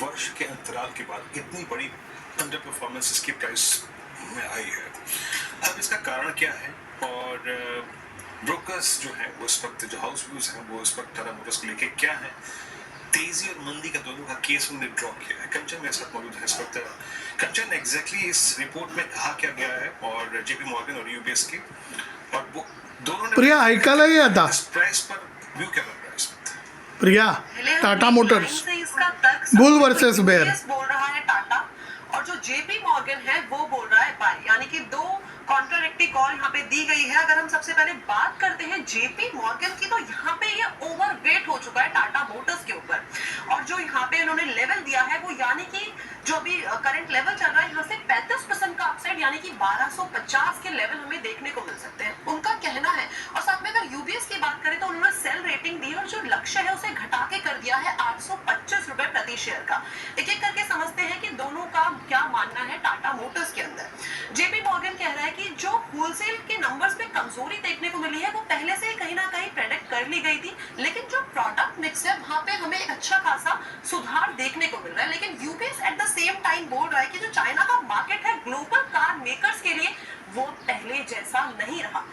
वर्ष के अंतराल के बाद इतनी बड़ी अंडर परफॉर्मेंस इसकी प्राइस में आई है। अब इसका कारण क्या है और ब्रोकर्स जो है वो इस वक्त, जो हाउस व्यूज हैं वो इस वक्त टाटा मोटर्स को लेके क्या है, तेजी और मंदी का दोनों का केस उन्होंने ड्रॉ किया है। कंचन मेरे साथ मौजूद है इस वक्त। कंचन, एग्जैक्टली इस रिपोर्ट में कहा क्या गया है और जेपी मॉर्गन और यूबीएस की, और वो दोनों ने प्रिया ऐकायला ये आता इस प्राइस पर व्यू क्या बन रहा है इस वक्त? Priya, Tata Motors bull versus bear बोल रहा है टाटा, और जो जेपी मॉर्गन है वो बोल रहा है बाय, यानी कि दो कॉन्ट्राडिक्टरी कॉल यहाँ पे दी गई है। अगर हम सबसे पहले बात करते हैं जेपी मॉर्गन की, तो यहाँ पे ये ओवरवेट हो चुका है टाटा मोटर्स के ऊपर, और जो यहाँ पे इन्होंने लेवल दिया है वो यानी कि जो अभी करंट लेवल चल रहा है यहाँ से 35% का अपसाइड यानी कि 1250 के लेवल हमें देखने को मिल सकते हैं, उनका कहना है। और साथ में अगर यूबीएस की बात करें तो उन्होंने सेल रेटिंग दी और जो लक्ष्य है उसे घटा के कर दिया है 825 रुपए प्रति शेयर का। एक एक करके समझते हैं कि दोनों का क्या मानना है टाटा मोटर्स के अंदर। जेपी मॉर्गन कह रहा है कि जो होलसेल के नंबर्स में कमजोरी देखने को मिली है वो पहले से कहीं ना कहीं प्रेडिक्ट कर ली गई थी, लेकिन जो प्रोडक्ट मिक्स है वहां पे हमें एक अच्छा खासा सुधार देखने को मिल रहा है। लेकिन UBS at the same time बोल रहा है कि जो चाइना का मार्केट है ग्लोबल कार मेकर्स के लिए वो पहले जैसा नहीं रहा।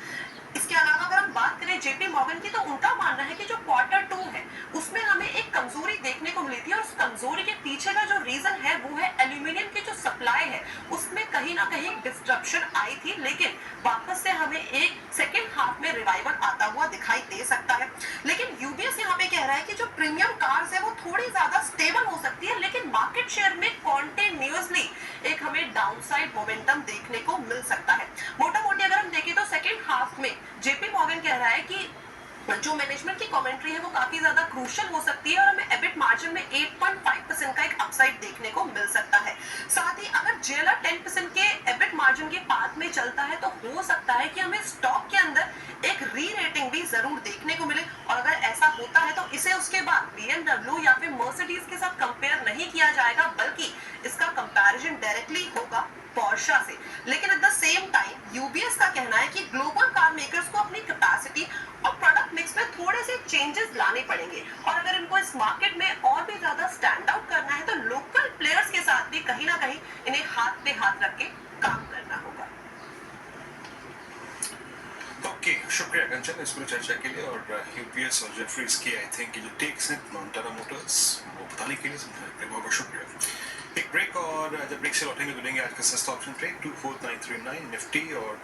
इसके अलावा अगर हम बात करें जेपी मॉर्गन की, तो उनका मानना है कि जो Q2 है उसमें हमें एक कमजोरी देखने को मिली थी, और उस कमजोरी के पीछे का जो रीजन है वो है एल्यूमिनियम की जो सप्लाई है उसमें कहीं ना कहीं डिस्ट्रप्शन आई थी, लेकिन वापस से हमें एक सेकेंड हाफ में रिवाइवल आता हुआ दिखाई दे सकता है। लेकिन यूबीएस यहाँ पे कह रहा है कि जो प्रीमियम कार्स है वो थोड़ी ज्यादा स्टेबल हो सकती है, लेकिन मार्केट शेयर में कॉन्टिन्यूअसली एक हमें डाउनसाइड मोमेंटम देखने को मिल सकता है। मोटा मोटी अगर हम देखें तो सेकेंड हाफ में जेपी मॉर्गन कह रहा है कि जो मैनेजमेंट की कमेंट्री है वो काफी ज्यादा क्रूशियल हो सकती है, और हमें एबिट मार्जिन में 8.5% का एक अपसाइड देखने को मिल सकता है। साथ ही अगर जेएलआर 10% के एबिट मार्जिन के पाथ में चलता है तो हो सकता है कि हमें स्टॉक के अंदर एक री रेटिंग भी जरूर देखने को मिले, और अगर ऐसा होता है तो इसे उसके बाद बीएमडब्ल्यू या फिर मर्सिडीज के साथ कंपेयर नहीं किया जाएगा, बल्कि इसका कंपैरिजन डायरेक्टली होगा पोर्शा से। लेकिन at the same time UBS का कहना है कि ग्लोबल कार मेकर्स को अपनी कैपेसिटी और प्रोडक्ट मिक्स में थोड़े से चेंजेस लाने पड़ेंगे, और अगर इनको इस मार्केट में और भी ज्यादा स्टैंड आउट करना है तो लोकल प्लेयर्स के साथ भी कहीं ना कहीं इन्हें हाथ पे हाथ रख के काम करना होगा। ओके, शुक्रिया कंचन इस पूरी चर्चा के लिए। और यूपीएस और जेफरीज की आई थिंक जो टेक्स हैं टाटा मोटर्स वो बताने के लिए बहुत बहुत शुक्रिया। एक ब्रेक, और जब ब्रेक से लौटेंगे तो लेंगे आज का सस्ता ऑप्शन ट्रेड 24939 निफ्टी और